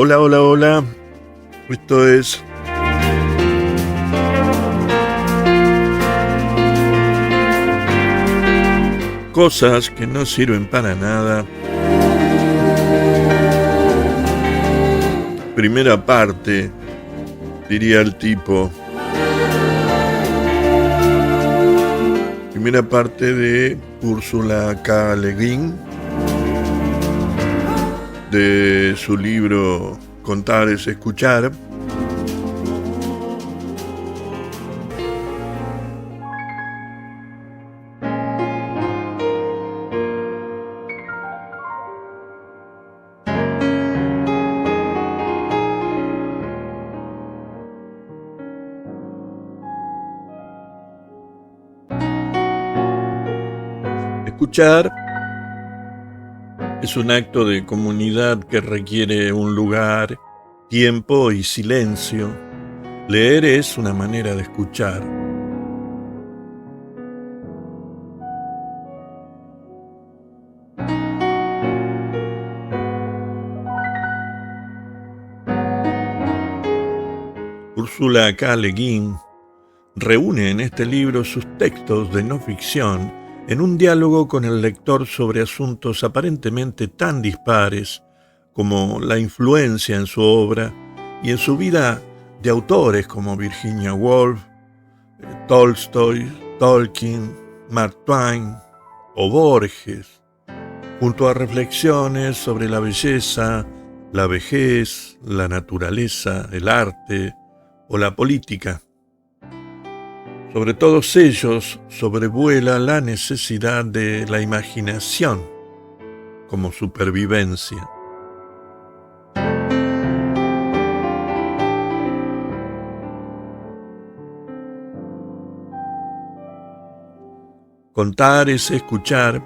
Hola, hola, hola. Esto es Cosas que no sirven para nada. Primera parte, diría el tipo. Primera parte de Ursula K. Le Guin, de su libro Contar es escuchar. Escuchar es un acto de comunidad que requiere un lugar, tiempo y silencio. Leer es una manera de escuchar. Ursula K. Le Guin reúne en este libro sus textos de no ficción en un diálogo con el lector sobre asuntos aparentemente tan dispares como la influencia en su obra y en su vida de autores como Virginia Woolf, Tolstoy, Tolkien, Mark Twain o Borges, junto a reflexiones sobre la belleza, la vejez, la naturaleza, el arte o la política. Sobre todos ellos sobrevuela la necesidad de la imaginación como supervivencia. Contar es escuchar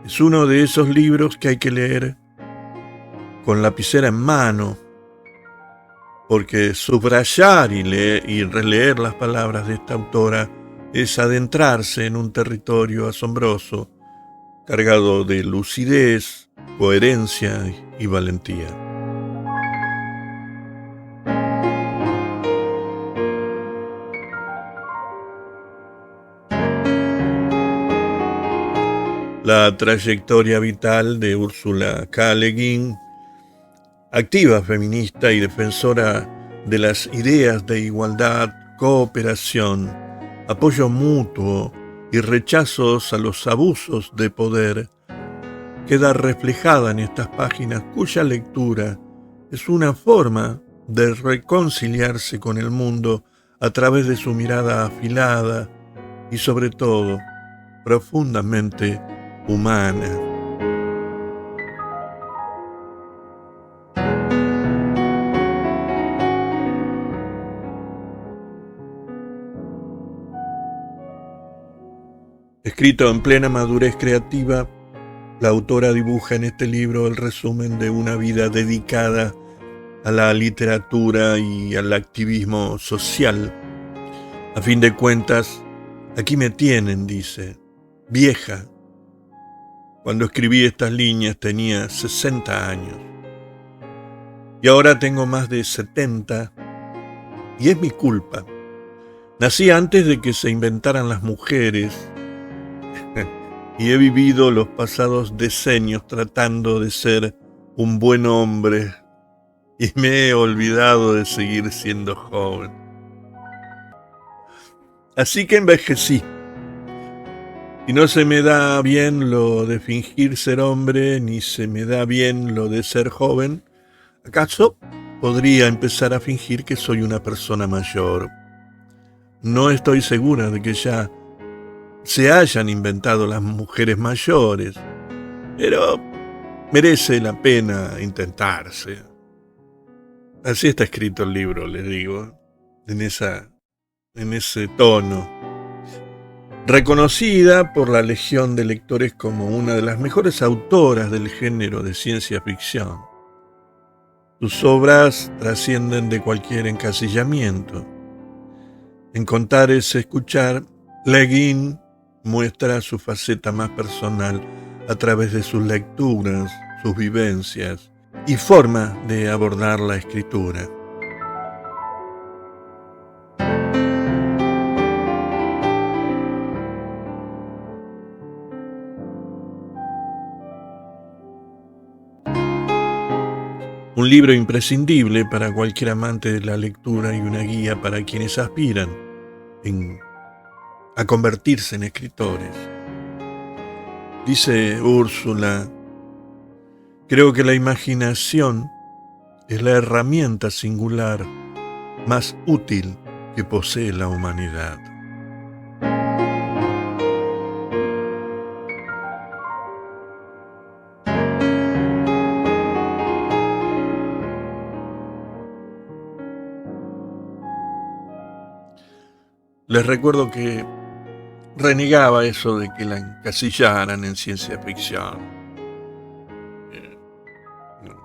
es uno de esos libros que hay que leer con lapicera en mano, porque subrayar y releer las palabras de esta autora es adentrarse en un territorio asombroso, cargado de lucidez, coherencia y valentía. La trayectoria vital de Ursula K. Le Guin, activa feminista y defensora de las ideas de igualdad, cooperación, apoyo mutuo y rechazos a los abusos de poder, queda reflejada en estas páginas cuya lectura es una forma de reconciliarse con el mundo a través de su mirada afilada y sobre todo profundamente humana. Escrito en plena madurez creativa, la autora dibuja en este libro el resumen de una vida dedicada a la literatura y al activismo social. A fin de cuentas, aquí me tienen, dice, vieja. Cuando escribí estas líneas tenía 60 años. Y ahora tengo más de 70, y es mi culpa. Nací antes de que se inventaran las mujeres, y he vivido los pasados decenios tratando de ser un buen hombre y me he olvidado de seguir siendo joven. Así que envejecí y no se me da bien lo de fingir ser hombre ni se me da bien lo de ser joven. ¿Acaso podría empezar a fingir que soy una persona mayor? No estoy segura de que ya se hayan inventado las mujeres mayores, pero merece la pena intentarse. Así está escrito el libro, les digo, en ese tono. Reconocida por la legión de lectores como una de las mejores autoras del género de ciencia ficción. Sus obras trascienden de cualquier encasillamiento. En Contar es escuchar, Le Guin muestra su faceta más personal a través de sus lecturas, sus vivencias y forma de abordar la escritura. Un libro imprescindible para cualquier amante de la lectura y una guía para quienes aspiran a convertirse en escritores. Dice Úrsula, creo que la imaginación es la herramienta singular más útil que posee la humanidad. Les recuerdo que renegaba eso de que la encasillaran en ciencia ficción.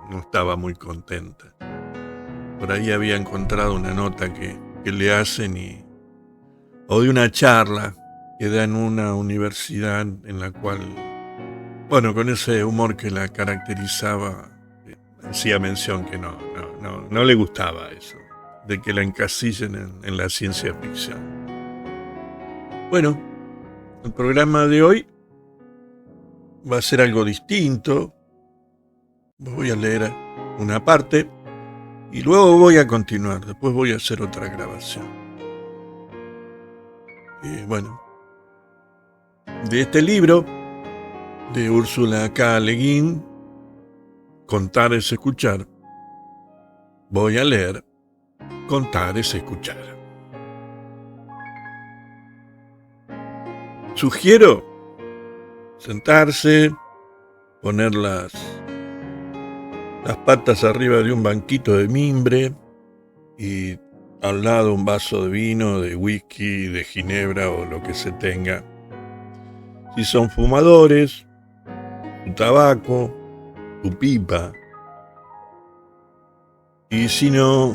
No estaba muy contenta. Por ahí había encontrado una nota que le hacen o de una charla que da en una universidad en la cual, bueno, con ese humor que la caracterizaba, hacía mención que no le gustaba eso, de que la encasillen en la ciencia ficción. Bueno, el programa de hoy va a ser algo distinto. Voy a leer una parte y luego voy a continuar. Después voy a hacer otra grabación. Bueno, de este libro de Úrsula K. Le Guin, Contar es escuchar, voy a leer Contar es escuchar. Sugiero sentarse, poner las patas arriba de un banquito de mimbre y al lado un vaso de vino, de whisky, de ginebra o lo que se tenga. Si son fumadores, tu tabaco, tu pipa. Y si no,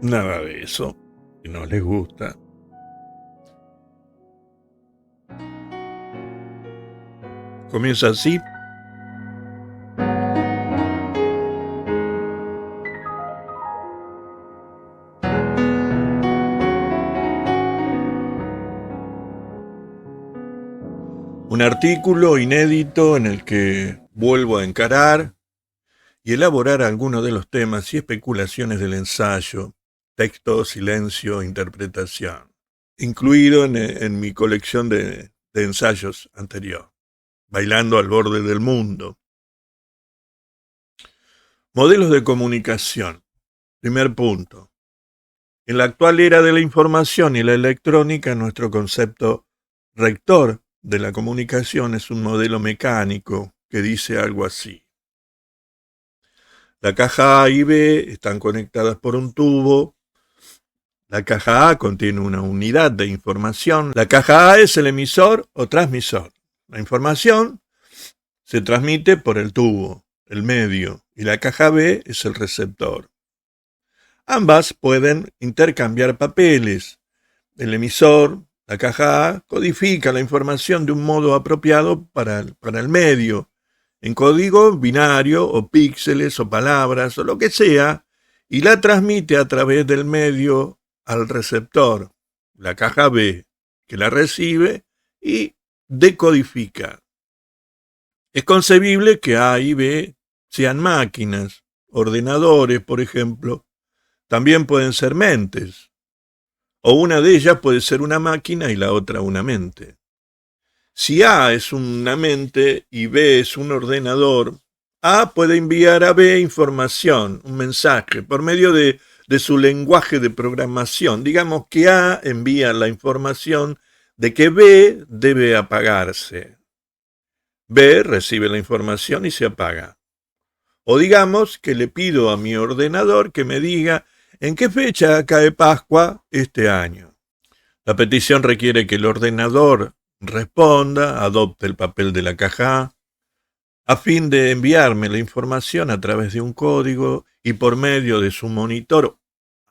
nada de eso, si no les gusta. Comienza así. Un artículo inédito en el que vuelvo a encarar y elaborar algunos de los temas y especulaciones del ensayo, texto, silencio, interpretación, incluido en mi colección de ensayos anterior. Bailando al borde del mundo. Modelos de comunicación. Primer punto. En la actual era de la información y la electrónica, nuestro concepto rector de la comunicación es un modelo mecánico que dice algo así. La caja A y B están conectadas por un tubo. La caja A contiene una unidad de información. La caja A es el emisor o transmisor. La información se transmite por el tubo, el medio, y la caja B es el receptor. Ambas pueden intercambiar papeles. El emisor, la caja A, codifica la información de un modo apropiado para el medio, en código binario o píxeles o palabras o lo que sea, y la transmite a través del medio al receptor, la caja B, que la recibe y decodifica. Es concebible que A y B sean máquinas, ordenadores, por ejemplo. También pueden ser mentes. O una de ellas puede ser una máquina y la otra una mente. Si A es una mente y B es un ordenador, A puede enviar a B información, un mensaje, por medio de su lenguaje de programación. Digamos que A envía la información de que B debe apagarse. B recibe la información y se apaga. O digamos que le pido a mi ordenador que me diga en qué fecha cae Pascua este año. La petición requiere que el ordenador responda, adopte el papel de la caja a fin de enviarme la información a través de un código y por medio de su monitor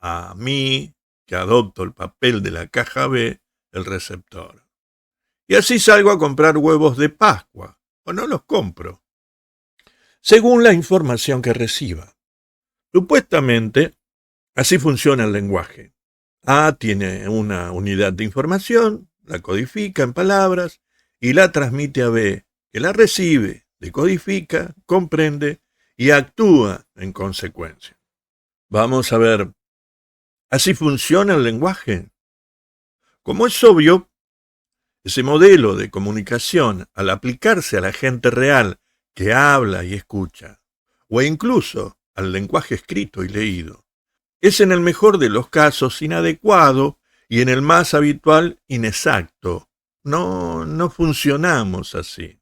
a mí, que adopto el papel de la caja B, el receptor. Y así salgo a comprar huevos de Pascua. O no los compro. según la información que reciba. Supuestamente, así funciona el lenguaje. A tiene una unidad de información, la codifica en palabras y la transmite a B, que la recibe, decodifica, comprende y actúa en consecuencia. Vamos a ver, ¿así funciona el lenguaje? Como es obvio, ese modelo de comunicación, al aplicarse a la gente real que habla y escucha, o incluso al lenguaje escrito y leído, es en el mejor de los casos inadecuado y en el más habitual inexacto. No funcionamos así.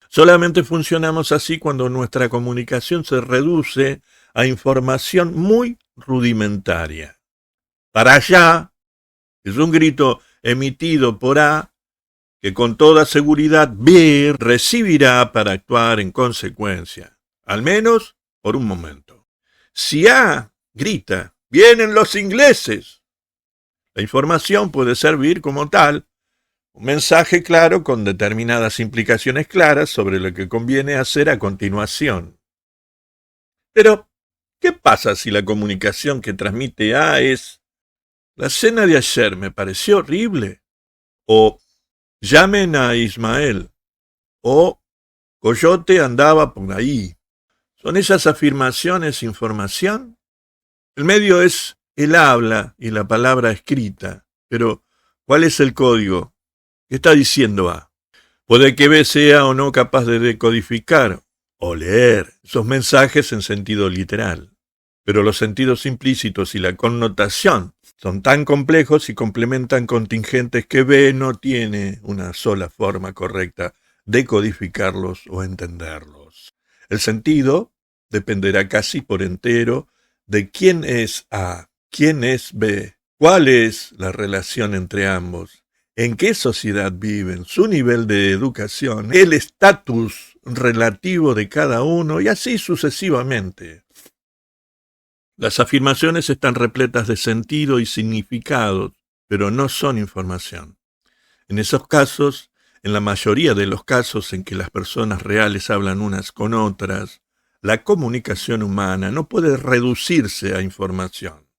Solamente funcionamos así cuando nuestra comunicación se reduce a información muy rudimentaria. Para allá es un grito emitido por A que con toda seguridad B recibirá para actuar en consecuencia, al menos por un momento. Si A grita, ¡vienen los ingleses!, la información puede servir como tal, un mensaje claro con determinadas implicaciones claras sobre lo que conviene hacer a continuación. Pero, ¿qué pasa si la comunicación que transmite A es: la cena de ayer me pareció horrible? O llamen a Ismael. O Coyote andaba por ahí. ¿Son esas afirmaciones información? El medio es el habla y la palabra escrita. Pero, ¿cuál es el código? ¿Qué está diciendo A? Puede que B sea o no capaz de decodificar o leer esos mensajes en sentido literal. Pero los sentidos implícitos y la connotación son tan complejos y complementan contingentes que B no tiene una sola forma correcta de codificarlos o entenderlos. El sentido dependerá casi por entero de quién es A, quién es B, cuál es la relación entre ambos, en qué sociedad viven, su nivel de educación, el estatus relativo de cada uno y así sucesivamente. Las afirmaciones están repletas de sentido y significado, pero no son información. En esos casos, en la mayoría de los casos en que las personas reales hablan unas con otras, la comunicación humana no puede reducirse a información.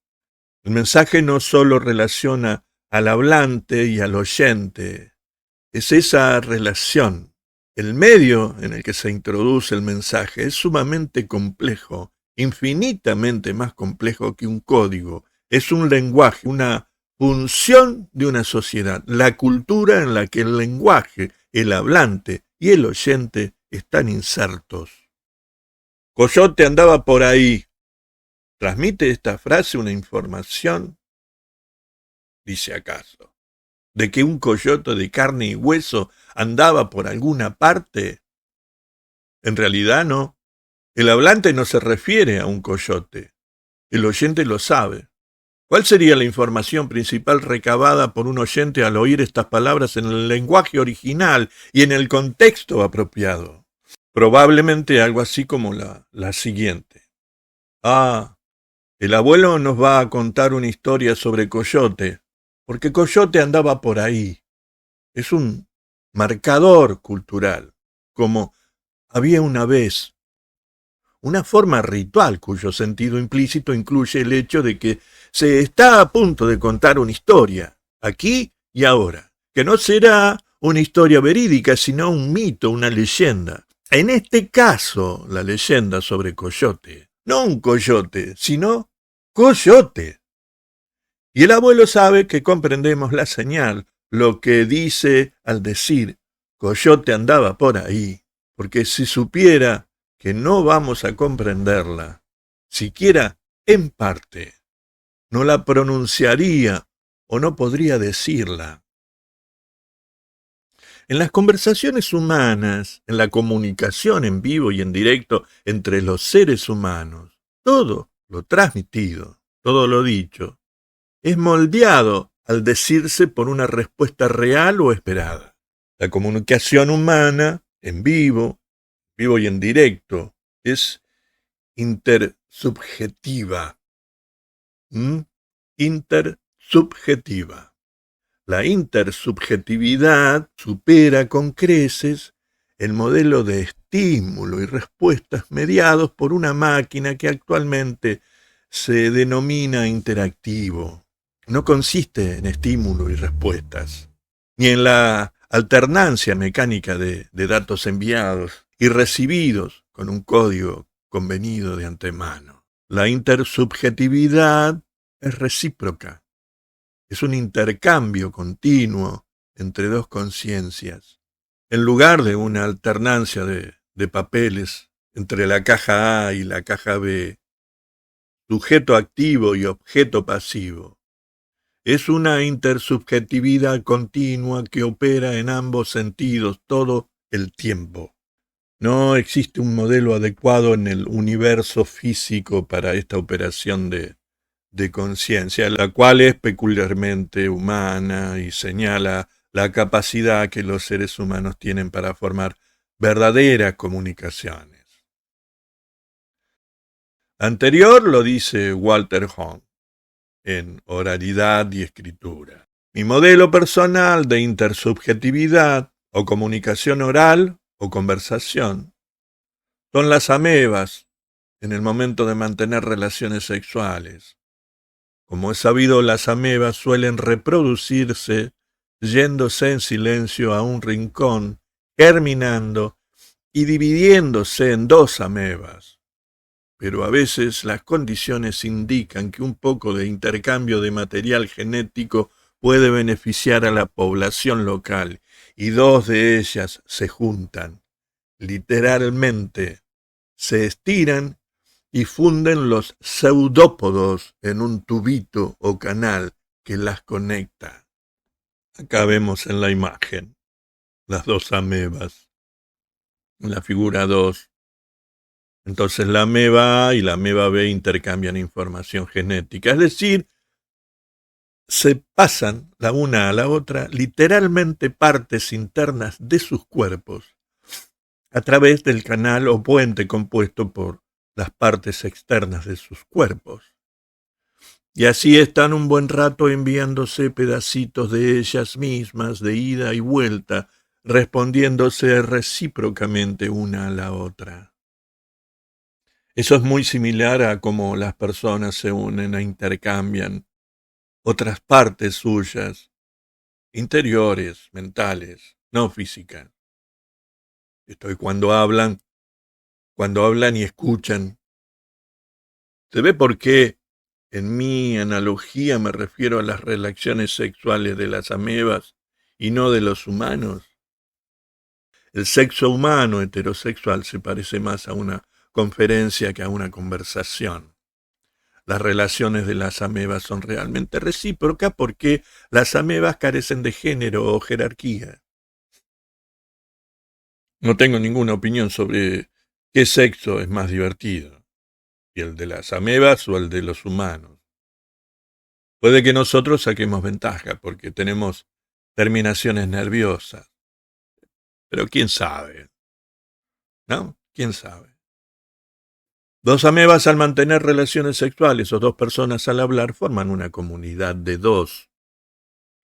El mensaje no solo relaciona al hablante y al oyente, es esa relación. El medio en el que se introduce el mensaje es sumamente complejo, infinitamente más complejo que un código. Es un lenguaje, una función de una sociedad, la cultura en la que el lenguaje, el hablante y el oyente están insertos. Coyote andaba por ahí. ¿Transmite esta frase una información? ¿Dice acaso de que un coyote de carne y hueso andaba por alguna parte? En realidad no. El hablante no se refiere a un coyote. El oyente lo sabe. ¿Cuál sería la información principal recabada por un oyente al oír estas palabras en el lenguaje original y en el contexto apropiado? Probablemente algo así como la siguiente. Ah, el abuelo nos va a contar una historia sobre Coyote, porque Coyote andaba por ahí. Es un marcador cultural, como había una vez. Una forma ritual cuyo sentido implícito incluye el hecho de que se está a punto de contar una historia, aquí y ahora, que no será una historia verídica, sino un mito, una leyenda. En este caso, la leyenda sobre Coyote. No un coyote, sino Coyote. Y el abuelo sabe que comprendemos la señal, lo que dice al decir Coyote andaba por ahí, porque si supiera que no vamos a comprenderla, siquiera en parte, no la pronunciaría o no podría decirla. En las conversaciones humanas, en la comunicación en vivo y en directo entre los seres humanos, todo lo transmitido, todo lo dicho, es moldeado al decirse por una respuesta real o esperada. La comunicación humana, en vivo y en directo, es intersubjetiva. Intersubjetiva. La intersubjetividad supera con creces el modelo de estímulo y respuestas mediados por una máquina que actualmente se denomina interactivo. No consiste en estímulo y respuestas, ni en la alternancia mecánica de datos enviados y recibidos con un código convenido de antemano. La intersubjetividad es recíproca, es un intercambio continuo entre dos conciencias, en lugar de una alternancia de papeles entre la caja A y la caja B, sujeto activo y objeto pasivo. Es una intersubjetividad continua que opera en ambos sentidos todo el tiempo. No existe un modelo adecuado en el universo físico para esta operación de conciencia, la cual es peculiarmente humana y señala la capacidad que los seres humanos tienen para formar verdaderas comunicaciones. Anterior lo dice Walter Hong en Oralidad y Escritura. Mi modelo personal de intersubjetividad o comunicación oral o conversación son las amebas en el momento de mantener relaciones sexuales. Como es sabido, las amebas suelen reproducirse yéndose en silencio a un rincón, germinando y dividiéndose en dos amebas. Pero a veces las condiciones indican que un poco de intercambio de material genético puede beneficiar a la población local y dos de ellas se juntan. Literalmente, se estiran y funden los pseudópodos en un tubito o canal que las conecta. Acá vemos en la imagen las dos amebas, en la figura 2. Entonces la ameba A y la ameba B intercambian información genética, es decir, se pasan la una a la otra literalmente partes internas de sus cuerpos a través del canal o puente compuesto por las partes externas de sus cuerpos. Y así están un buen rato enviándose pedacitos de ellas mismas de ida y vuelta, respondiéndose recíprocamente una a la otra. Eso es muy similar a cómo las personas se unen e intercambian otras partes suyas, interiores, mentales, no físicas. Esto es cuando hablan y escuchan. ¿Se ve por qué en mi analogía me refiero a las relaciones sexuales de las amebas y no de los humanos? El sexo humano heterosexual se parece más a una conferencia que a una conversación. Las relaciones de las amebas son realmente recíprocas porque las amebas carecen de género o jerarquía. No tengo ninguna opinión sobre qué sexo es más divertido, si el de las amebas o el de los humanos. Puede que nosotros saquemos ventaja porque tenemos terminaciones nerviosas, pero quién sabe, ¿no? ¿Quién sabe? Dos amebas al mantener relaciones sexuales o dos personas al hablar forman una comunidad de dos.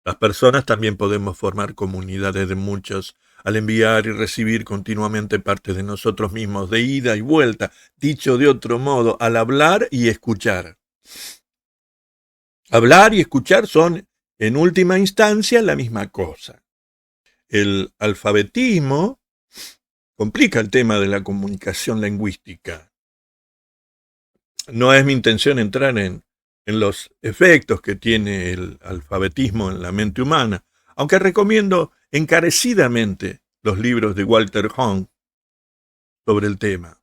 Las personas también podemos formar comunidades de muchos al enviar y recibir continuamente partes de nosotros mismos de ida y vuelta, dicho de otro modo, al hablar y escuchar. Hablar y escuchar son, en última instancia, la misma cosa. El alfabetismo complica el tema de la comunicación lingüística. No es mi intención entrar en los efectos que tiene el alfabetismo en la mente humana, aunque recomiendo encarecidamente los libros de Walter Hong sobre el tema.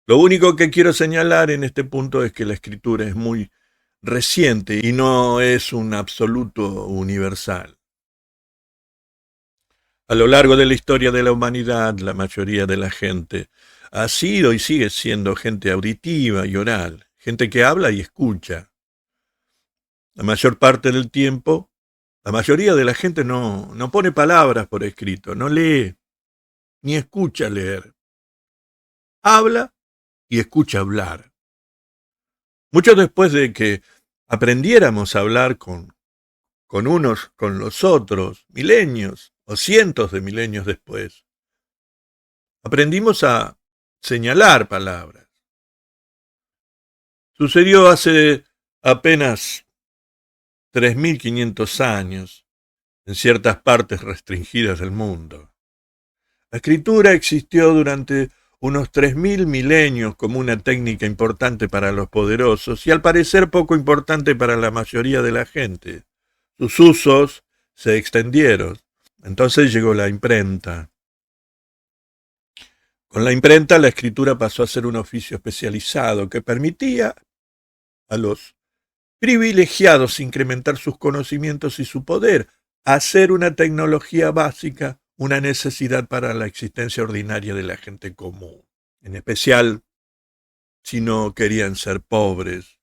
Lo único que quiero señalar en este punto es que la escritura es muy reciente y no es un absoluto universal. A lo largo de la historia de la humanidad, la mayoría de la gente ha sido y sigue siendo gente auditiva y oral, gente que habla y escucha. La mayor parte del tiempo, la mayoría de la gente no pone palabras por escrito, no lee, ni escucha leer. Habla y escucha hablar. Mucho después de que aprendiéramos a hablar con unos con los otros, milenios o cientos de milenios después, aprendimos a señalar palabras. Sucedió hace apenas 3.500 años en ciertas partes restringidas del mundo. La escritura existió durante unos 3.000 milenios como una técnica importante para los poderosos y al parecer poco importante para la mayoría de la gente. Sus usos se extendieron. Entonces llegó la imprenta. Con la imprenta la escritura pasó a ser un oficio especializado que permitía a los privilegiados incrementar sus conocimientos y su poder, hacer una tecnología básica una necesidad para la existencia ordinaria de la gente común, en especial si no querían ser pobres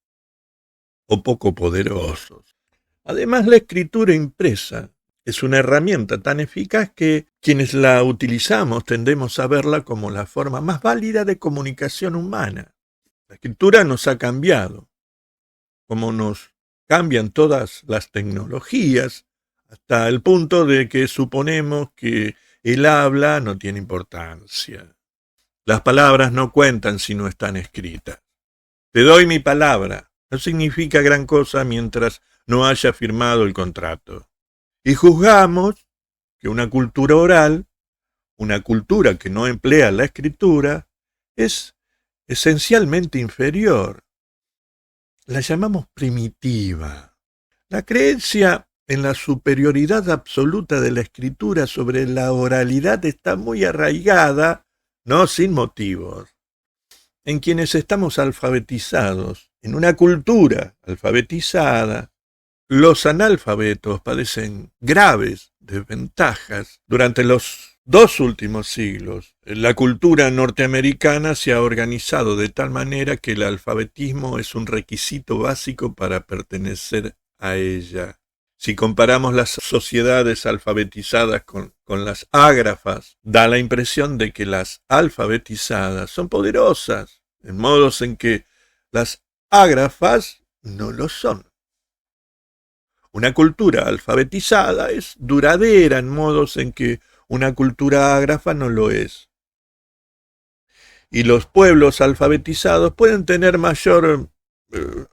o poco poderosos. Además, la escritura impresa es una herramienta tan eficaz que quienes la utilizamos tendemos a verla como la forma más válida de comunicación humana. La escritura nos ha cambiado, como nos cambian todas las tecnologías, hasta el punto de que suponemos que el habla no tiene importancia. Las palabras no cuentan si no están escritas. Te doy mi palabra. No significa gran cosa mientras no haya firmado el contrato. Y juzgamos que una cultura oral, una cultura que no emplea la escritura, es esencialmente inferior. La llamamos primitiva. La creencia en la superioridad absoluta de la escritura sobre la oralidad está muy arraigada, no sin motivos, en quienes estamos alfabetizados. En una cultura alfabetizada, los analfabetos padecen graves desventajas. Durante los 2 últimos siglos, la cultura norteamericana se ha organizado de tal manera que el alfabetismo es un requisito básico para pertenecer a ella. Si comparamos las sociedades alfabetizadas con las ágrafas, da la impresión de que las alfabetizadas son poderosas, en modos en que las ágrafas no lo son. Una cultura alfabetizada es duradera en modos en que una cultura ágrafa no lo es. Y los pueblos alfabetizados pueden tener mayor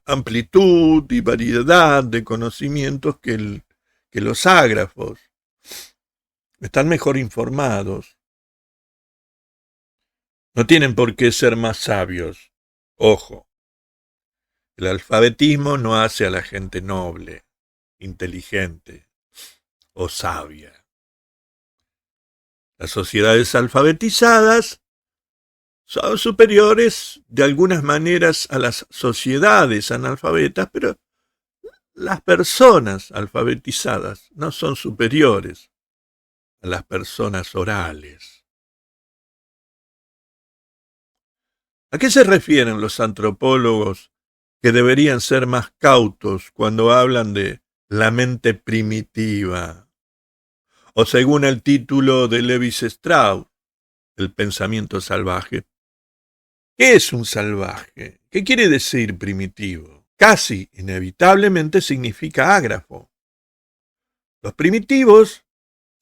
amplitud y variedad de conocimientos que los ágrafos. Están mejor informados. No tienen por qué ser más sabios. Ojo, el alfabetismo no hace a la gente noble, inteligente o sabia. Las sociedades alfabetizadas son superiores de algunas maneras a las sociedades analfabetas, pero las personas alfabetizadas no son superiores a las personas orales. ¿A qué se refieren los antropólogos que deberían ser más cautos cuando hablan de la mente primitiva? O según el título de Lewis Strauss, el pensamiento salvaje. ¿Qué es un salvaje? ¿Qué quiere decir primitivo? Casi inevitablemente significa ágrafo. Los primitivos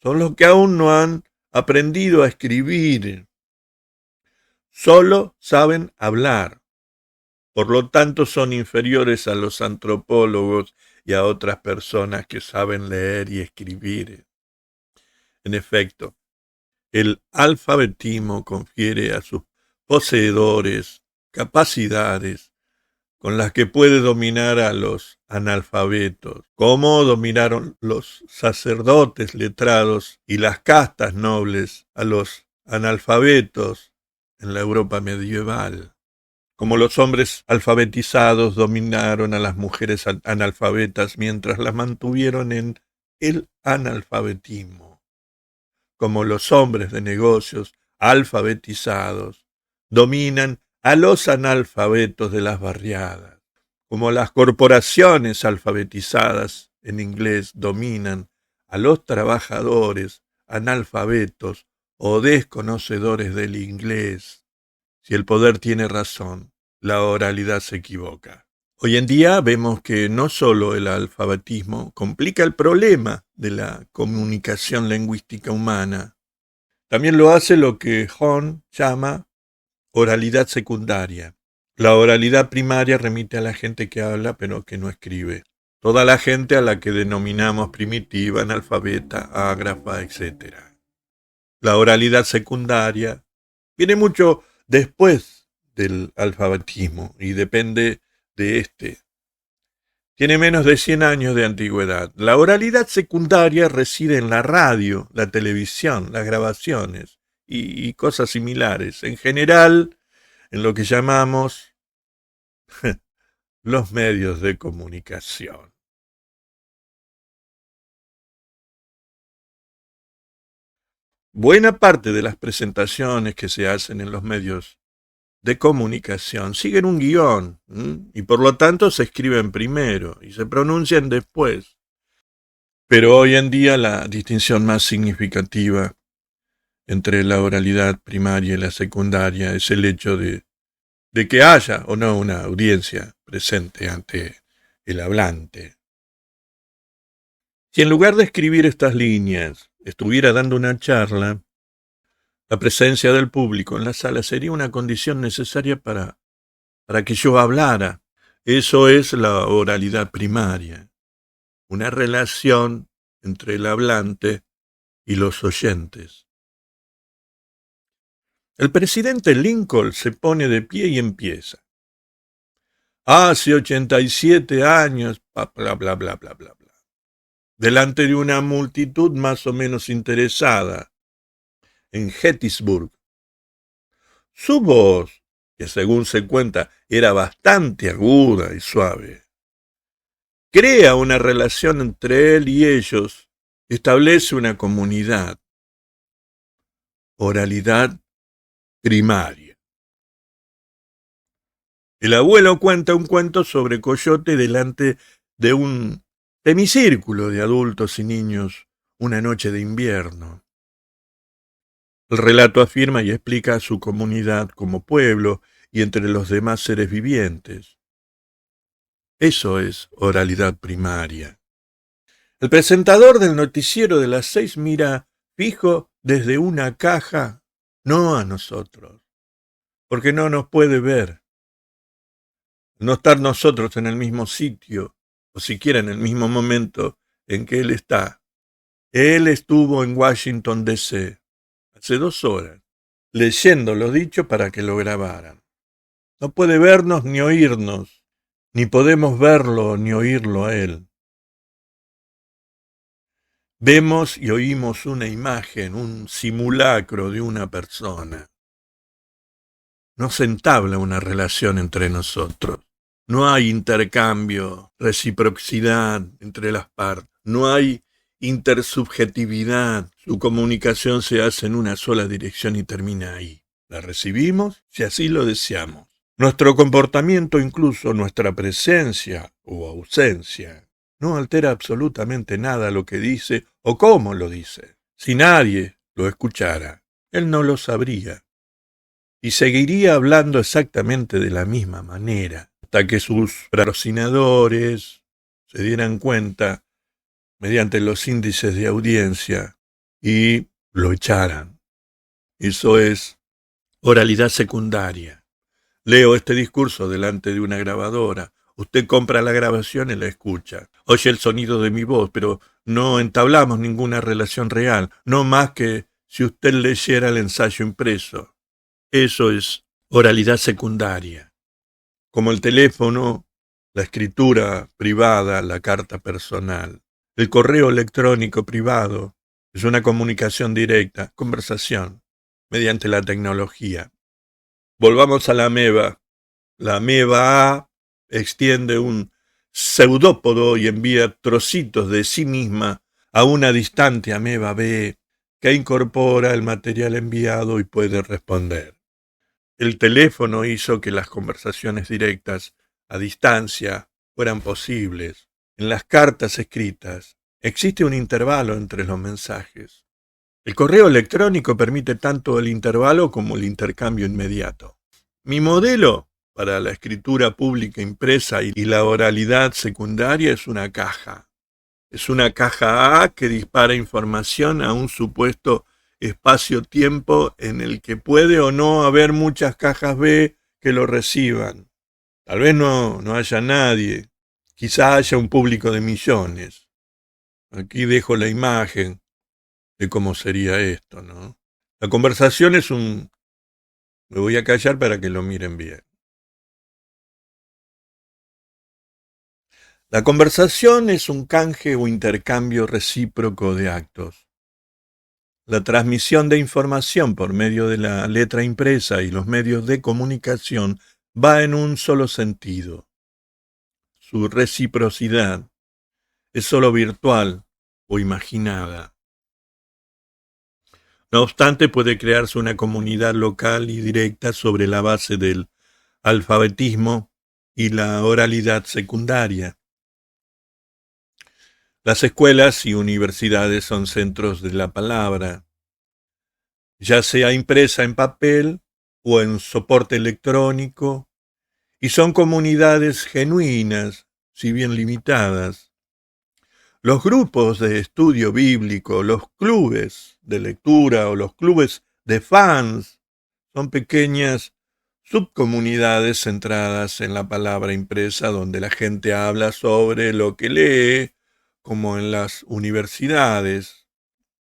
son los que aún no han aprendido a escribir. Solo saben hablar. Por lo tanto, son inferiores a los antropólogos y a otras personas que saben leer y escribir. En efecto, el alfabetismo confiere a sus poseedores capacidades con las que puede dominar a los analfabetos, como dominaron los sacerdotes letrados y las castas nobles a los analfabetos en la Europa medieval, como los hombres alfabetizados dominaron a las mujeres analfabetas mientras las mantuvieron en el analfabetismo, como los hombres de negocios alfabetizados dominan a los analfabetos de las barriadas, como las corporaciones alfabetizadas en inglés dominan a los trabajadores analfabetos o desconocedores del inglés. Si el poder tiene razón, la oralidad se equivoca. Hoy en día vemos que no solo el alfabetismo complica el problema de la comunicación lingüística humana, También lo hace lo que Hahn llama oralidad secundaria. La oralidad primaria remite a la gente que habla pero que no escribe. Toda la gente a la que denominamos primitiva, analfabeta, ágrafa, etc. La oralidad secundaria viene mucho después del alfabetismo y depende de este. Tiene menos de 100 años de antigüedad. La oralidad secundaria reside en la radio, la televisión, las grabaciones y cosas similares. En general, en lo que llamamos los medios de comunicación. Buena parte de las presentaciones que se hacen en los medios de comunicación siguen un guión y por lo tanto se escriben primero y se pronuncian después. Pero hoy en día la distinción más significativa entre la oralidad primaria y la secundaria es el hecho de que haya o no una audiencia presente ante el hablante. Si en lugar de escribir estas líneas estuviera dando una charla, la presencia del público en la sala sería una condición necesaria para que yo hablara. Eso es la oralidad primaria, una relación entre el hablante y los oyentes. El presidente Lincoln se pone de pie y empieza. Hace 87 años, bla, bla, bla, bla, bla, bla. Delante de una multitud más o menos interesada, en Gettysburg. Su voz, que según se cuenta era bastante aguda y suave, crea una relación entre él y ellos, establece una comunidad. Oralidad primaria. El abuelo cuenta un cuento sobre Coyote delante de un semicírculo de adultos y niños una noche de invierno. El relato afirma y explica a su comunidad como pueblo y entre los demás seres vivientes. Eso es oralidad primaria. El presentador del noticiero de las 6 mira fijo desde una caja, no a nosotros, porque no nos puede ver. No estar nosotros en el mismo sitio, o siquiera en el mismo momento en que él está. Él estuvo en Washington, D.C., hace 2 horas, leyendo lo dicho para que lo grabaran. No puede vernos ni oírnos, ni podemos verlo ni oírlo a él. Vemos y oímos una imagen, un simulacro de una persona. No se entabla una relación entre nosotros. No hay intercambio, reciprocidad entre las partes. No hay intersubjetividad. Su comunicación se hace en una sola dirección y termina ahí. La recibimos si así lo deseamos. Nuestro comportamiento, incluso nuestra presencia o ausencia, no altera absolutamente nada lo que dice o cómo lo dice. Si nadie lo escuchara, él no lo sabría. Y seguiría hablando exactamente de la misma manera, hasta que sus patrocinadores se dieran cuenta mediante los índices de audiencia y lo echaran. Eso es oralidad secundaria. Leo este discurso delante de una grabadora. Usted compra la grabación y la escucha. Oye el sonido de mi voz, pero no entablamos ninguna relación real, no más que si usted leyera el ensayo impreso. Eso es oralidad secundaria. Como el teléfono, la escritura privada, la carta personal. El correo electrónico privado es una comunicación directa, conversación, mediante la tecnología. Volvamos a la ameba. La ameba A extiende un pseudópodo y envía trocitos de sí misma a una distante ameba B que incorpora el material enviado y puede responder. El teléfono hizo que las conversaciones directas a distancia fueran posibles. En las cartas escritas existe un intervalo entre los mensajes. El correo electrónico permite tanto el intervalo como el intercambio inmediato. Mi modelo para la escritura pública impresa y la oralidad secundaria es una caja. Es una caja A que dispara información a un supuesto espacio-tiempo en el que puede o no haber muchas cajas B que lo reciban. Tal vez no haya nadie, quizá haya un público de millones. Aquí dejo la imagen de cómo sería esto, ¿no? La conversación es un... Me voy a callar para que lo miren bien. La conversación es un canje o intercambio recíproco de actos. La transmisión de información por medio de la letra impresa y los medios de comunicación va en un solo sentido. Su reciprocidad es solo virtual o imaginada. No obstante, puede crearse una comunidad local y directa sobre la base del alfabetismo y la oralidad secundaria. Las escuelas y universidades son centros de la palabra, ya sea impresa en papel o en soporte electrónico, y son comunidades genuinas, si bien limitadas. Los grupos de estudio bíblico, los clubes de lectura o los clubes de fans son pequeñas subcomunidades centradas en la palabra impresa donde la gente habla sobre lo que lee, como en las universidades.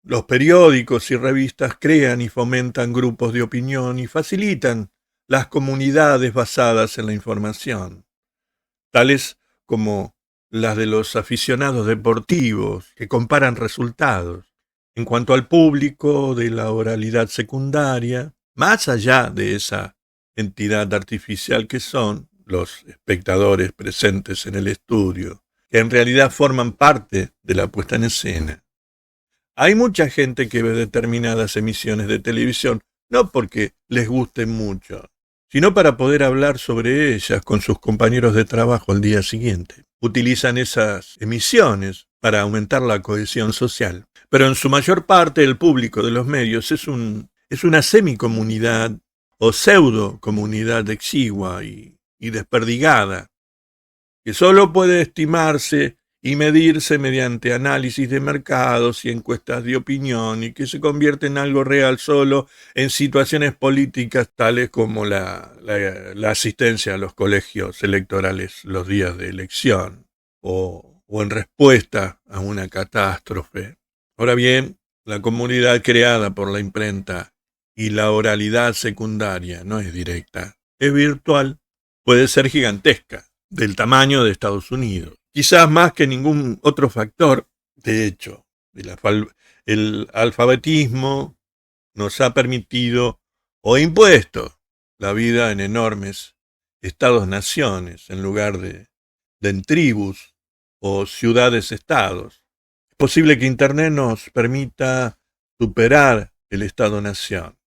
Los periódicos y revistas crean y fomentan grupos de opinión y facilitan las comunidades basadas en la información, tales como las de los aficionados deportivos que comparan resultados. En cuanto al público de la oralidad secundaria, más allá de esa entidad artificial que son los espectadores presentes en el estudio, que en realidad forman parte de la puesta en escena. Hay mucha gente que ve determinadas emisiones de televisión, no porque les gusten mucho, sino para poder hablar sobre ellas con sus compañeros de trabajo al día siguiente. Utilizan esas emisiones para aumentar la cohesión social. Pero en su mayor parte el público de los medios es una semicomunidad o pseudo-comunidad exigua y desperdigada, que solo puede estimarse y medirse mediante análisis de mercados y encuestas de opinión y que se convierte en algo real solo en situaciones políticas tales como la asistencia a los colegios electorales los días de elección o en respuesta a una catástrofe. Ahora bien, la comunidad creada por la imprenta y la oralidad secundaria no es directa, es virtual, puede ser gigantesca, del tamaño de Estados Unidos. Quizás más que ningún otro factor, de hecho, el alfabetismo nos ha permitido o impuesto la vida en enormes estados-naciones en lugar de en tribus o ciudades-estados. Es posible que Internet nos permita superar el estado-nación,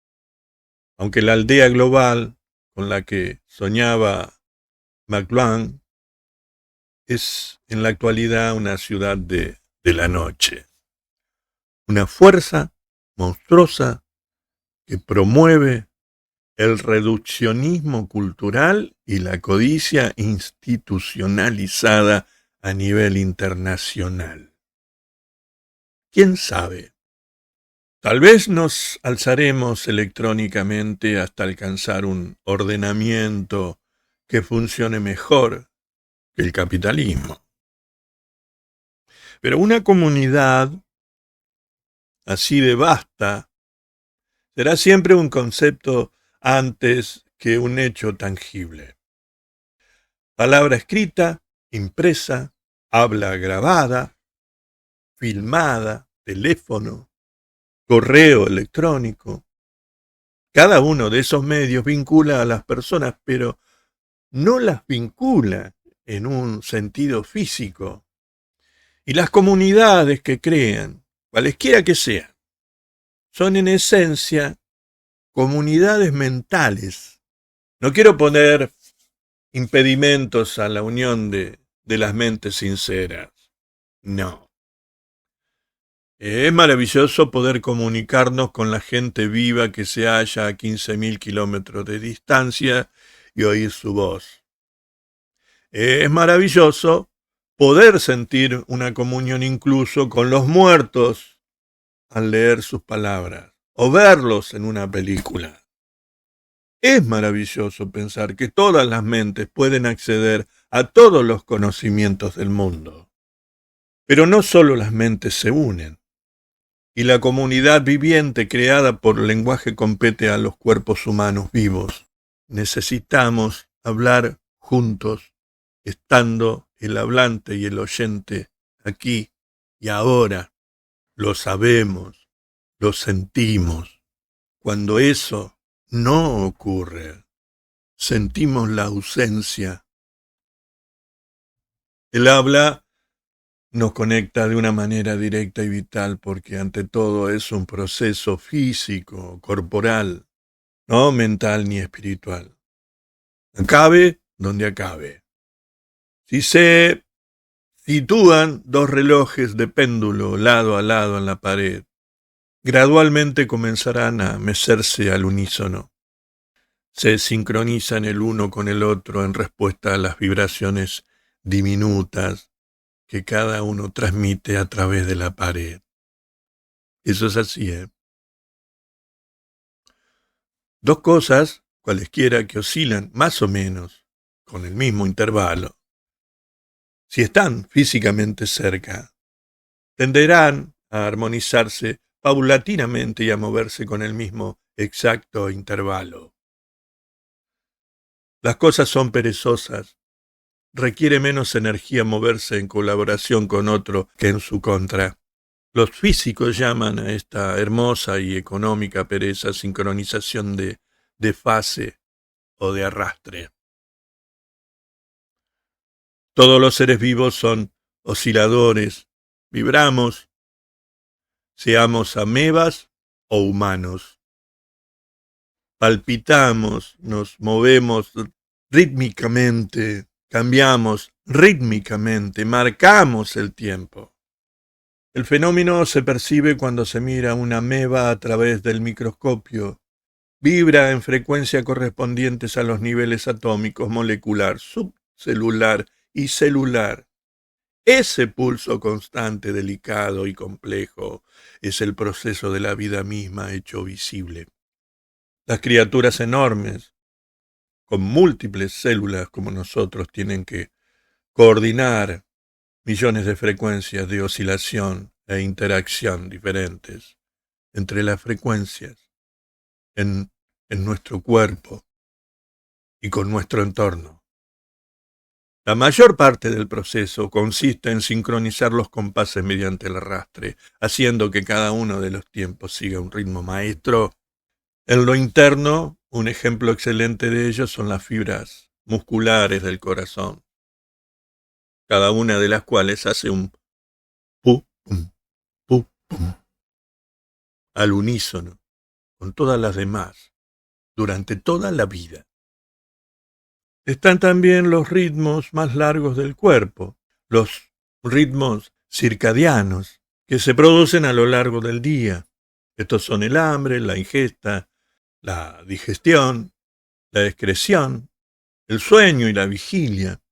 aunque la aldea global con la que soñaba McLuhan es en la actualidad una ciudad de la noche. Una fuerza monstruosa que promueve el reduccionismo cultural y la codicia institucionalizada a nivel internacional. ¿Quién sabe? Tal vez nos alzaremos electrónicamente hasta alcanzar un ordenamiento que funcione mejor que el capitalismo. Pero una comunidad así de vasta será siempre un concepto antes que un hecho tangible. Palabra escrita, impresa, habla grabada, filmada, teléfono, correo electrónico. Cada uno de esos medios vincula a las personas, pero no las vincula en un sentido físico. Y las comunidades que crean, cualesquiera que sean, son en esencia comunidades mentales. No quiero poner impedimentos a la unión de las mentes sinceras. No. Es maravilloso poder comunicarnos con la gente viva que se halla a 15.000 kilómetros de distancia y oír su voz. Es maravilloso poder sentir una comunión incluso con los muertos al leer sus palabras. o verlos en una película. Es maravilloso pensar que todas las mentes pueden acceder a todos los conocimientos del mundo. Pero no solo las mentes se unen, y la comunidad viviente creada por el lenguaje compete a los cuerpos humanos vivos. Necesitamos hablar juntos, estando el hablante y el oyente aquí y ahora. Lo sabemos, lo sentimos. Cuando eso no ocurre, sentimos la ausencia. El habla nos conecta de una manera directa y vital porque ante todo es un proceso físico, corporal, no mental ni espiritual. Acabe donde acabe. Si se sitúan dos relojes de péndulo lado a lado en la pared, gradualmente comenzarán a mecerse al unísono. Se sincronizan el uno con el otro en respuesta a las vibraciones diminutas que cada uno transmite a través de la pared. Eso es así, ¿eh? Dos cosas, cualesquiera que oscilan más o menos, con el mismo intervalo, si están físicamente cerca, tenderán a armonizarse paulatinamente y a moverse con el mismo exacto intervalo. Las cosas son perezosas. Requiere menos energía moverse en colaboración con otro que en su contra. Los físicos llaman a esta hermosa y económica pereza sincronización de fase o de arrastre. Todos los seres vivos son osciladores, vibramos, seamos amebas o humanos. Palpitamos, nos movemos rítmicamente, cambiamos rítmicamente, marcamos el tiempo. El fenómeno se percibe cuando se mira una ameba a través del microscopio. Vibra en frecuencia correspondientes a los niveles atómicos, molecular, subcelular y celular. Ese pulso constante, delicado y complejo es el proceso de la vida misma hecho visible. Las criaturas enormes, con múltiples células como nosotros, tienen que coordinar millones de frecuencias de oscilación e interacción diferentes entre las frecuencias en nuestro cuerpo y con nuestro entorno. La mayor parte del proceso consiste en sincronizar los compases mediante el arrastre, haciendo que cada uno de los tiempos siga un ritmo maestro. En lo interno, un ejemplo excelente de ello son las fibras musculares del corazón, cada una de las cuales hace un pu, pum, pu, pum, al unísono con todas las demás, durante toda la vida. Están también los ritmos más largos del cuerpo, los ritmos circadianos, que se producen a lo largo del día. Estos son el hambre, la ingesta, la digestión, la excreción, el sueño y la vigilia.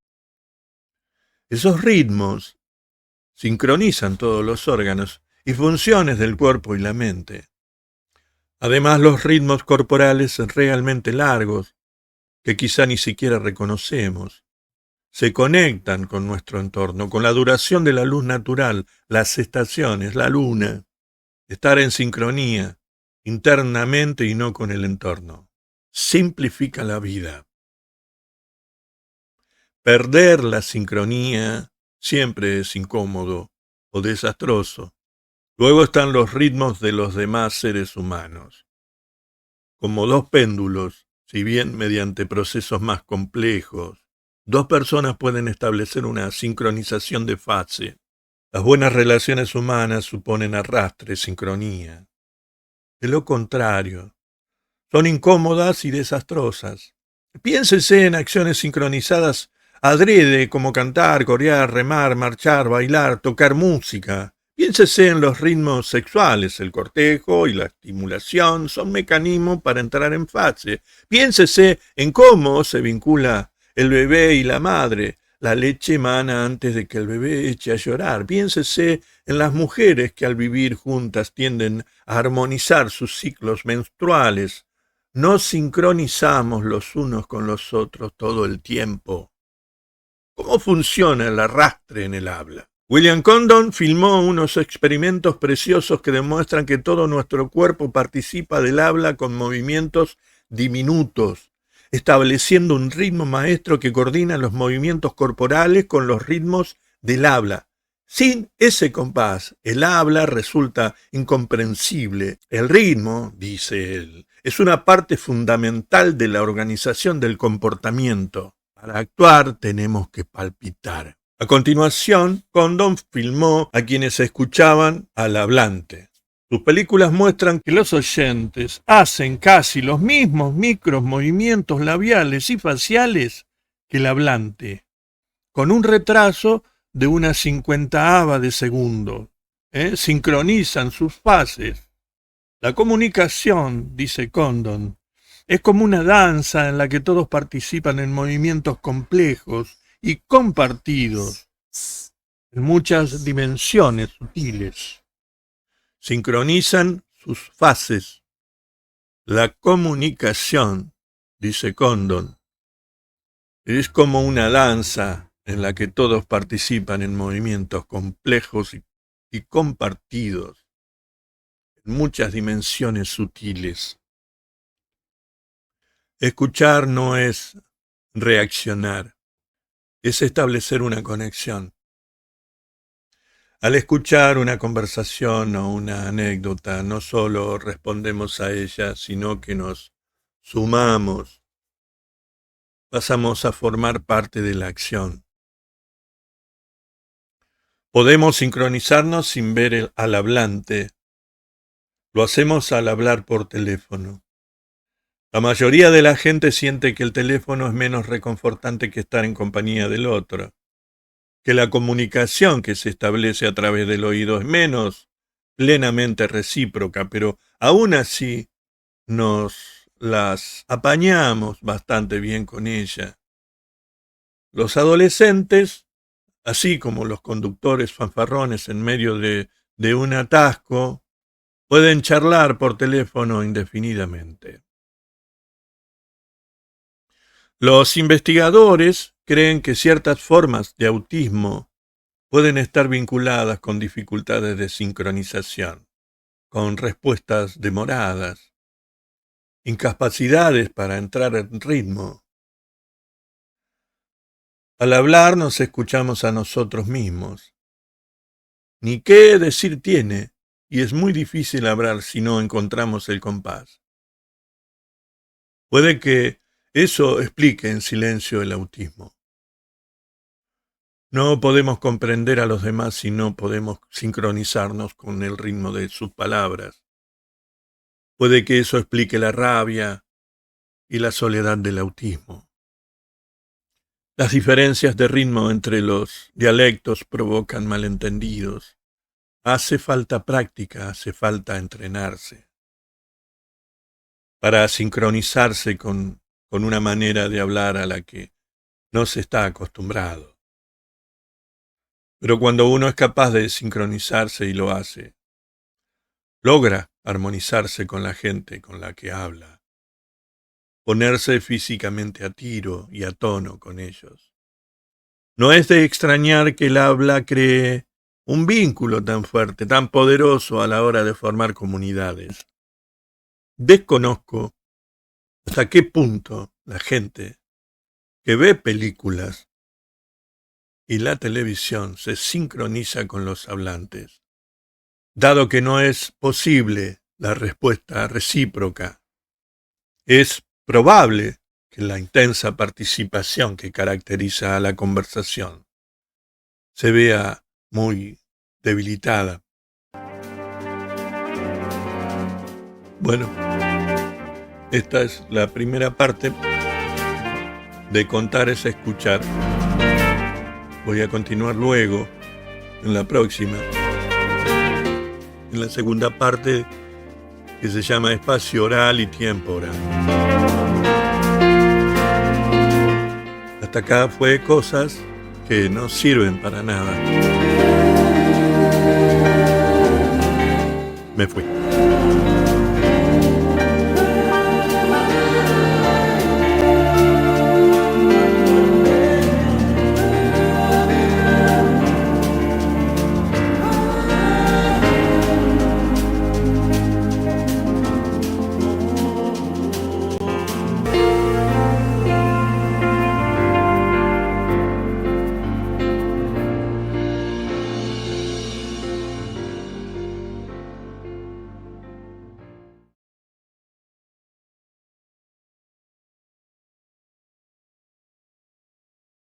Esos ritmos sincronizan todos los órganos y funciones del cuerpo y la mente. Además, los ritmos corporales realmente largos, que quizá ni siquiera reconocemos, se conectan con nuestro entorno, con la duración de la luz natural, las estaciones, la luna, estar en sincronía, internamente y no con el entorno. Simplifica la vida. Perder la sincronía siempre es incómodo o desastroso. Luego están los ritmos de los demás seres humanos. Como dos péndulos, si bien mediante procesos más complejos, dos personas pueden establecer una sincronización de fase. Las buenas relaciones humanas suponen arrastre, sincronía. De lo contrario, son incómodas y desastrosas. Piénsese en acciones sincronizadas adrede, como cantar, corear, remar, marchar, bailar, tocar música. Piénsese en los ritmos sexuales, el cortejo y la estimulación son mecanismos para entrar en fase. Piénsese en cómo se vincula el bebé y la madre, la leche emana antes de que el bebé eche a llorar. Piénsese en las mujeres que al vivir juntas tienden a armonizar sus ciclos menstruales. No sincronizamos los unos con los otros todo el tiempo. ¿Cómo funciona el arrastre en el habla? William Condon filmó unos experimentos preciosos que demuestran que todo nuestro cuerpo participa del habla con movimientos diminutos, estableciendo un ritmo maestro que coordina los movimientos corporales con los ritmos del habla. Sin ese compás, el habla resulta incomprensible. El ritmo, dice él, es una parte fundamental de la organización del comportamiento. Para actuar tenemos que palpitar. A continuación, Condon filmó a quienes escuchaban al hablante. Sus películas muestran que los oyentes hacen casi los mismos micros movimientos labiales y faciales que el hablante, con un retraso de una 50ava de segundo. Sincronizan sus fases. La comunicación, dice Condon, es como una danza en la que todos participan en movimientos complejos y compartidos en muchas dimensiones sutiles. Sincronizan sus fases. La comunicación, dice Condon, es como una danza en la que todos participan en movimientos complejos y compartidos en muchas dimensiones sutiles. Escuchar no es reaccionar, es establecer una conexión. Al escuchar una conversación o una anécdota, no solo respondemos a ella, sino que nos sumamos, pasamos a formar parte de la acción. Podemos sincronizarnos sin ver al hablante. Lo hacemos al hablar por teléfono. La mayoría de la gente siente que el teléfono es menos reconfortante que estar en compañía del otro, que la comunicación que se establece a través del oído es menos plenamente recíproca, pero aún así nos las apañamos bastante bien con ella. Los adolescentes, así como los conductores fanfarrones en medio de un atasco, pueden charlar por teléfono indefinidamente. Los investigadores creen que ciertas formas de autismo pueden estar vinculadas con dificultades de sincronización, con respuestas demoradas, incapacidades para entrar en ritmo. Al hablar nos escuchamos a nosotros mismos. Ni qué decir tiene, y es muy difícil hablar si no encontramos el compás. Puede que eso explique en silencio el autismo. No podemos comprender a los demás si no podemos sincronizarnos con el ritmo de sus palabras. Puede que eso explique la rabia y la soledad del autismo. Las diferencias de ritmo entre los dialectos provocan malentendidos. Hace falta práctica, hace falta entrenarse para sincronizarse con una manera de hablar a la que no se está acostumbrado. Pero cuando uno es capaz de sincronizarse y lo hace, logra armonizarse con la gente con la que habla, ponerse físicamente a tiro y a tono con ellos. No es de extrañar que el habla cree un vínculo tan fuerte, tan poderoso a la hora de formar comunidades. Desconozco hasta qué punto la gente que ve películas y la televisión se sincroniza con los hablantes, dado que no es posible la respuesta recíproca. Es probable que la intensa participación que caracteriza a la conversación se vea muy debilitada. Bueno, esta es la primera parte de Contar es Escuchar. Voy a continuar luego, en la próxima, en la segunda parte que se llama Espacio Oral y Tiempo Oral. Hasta acá fue Cosas que no sirven para nada. Me fui.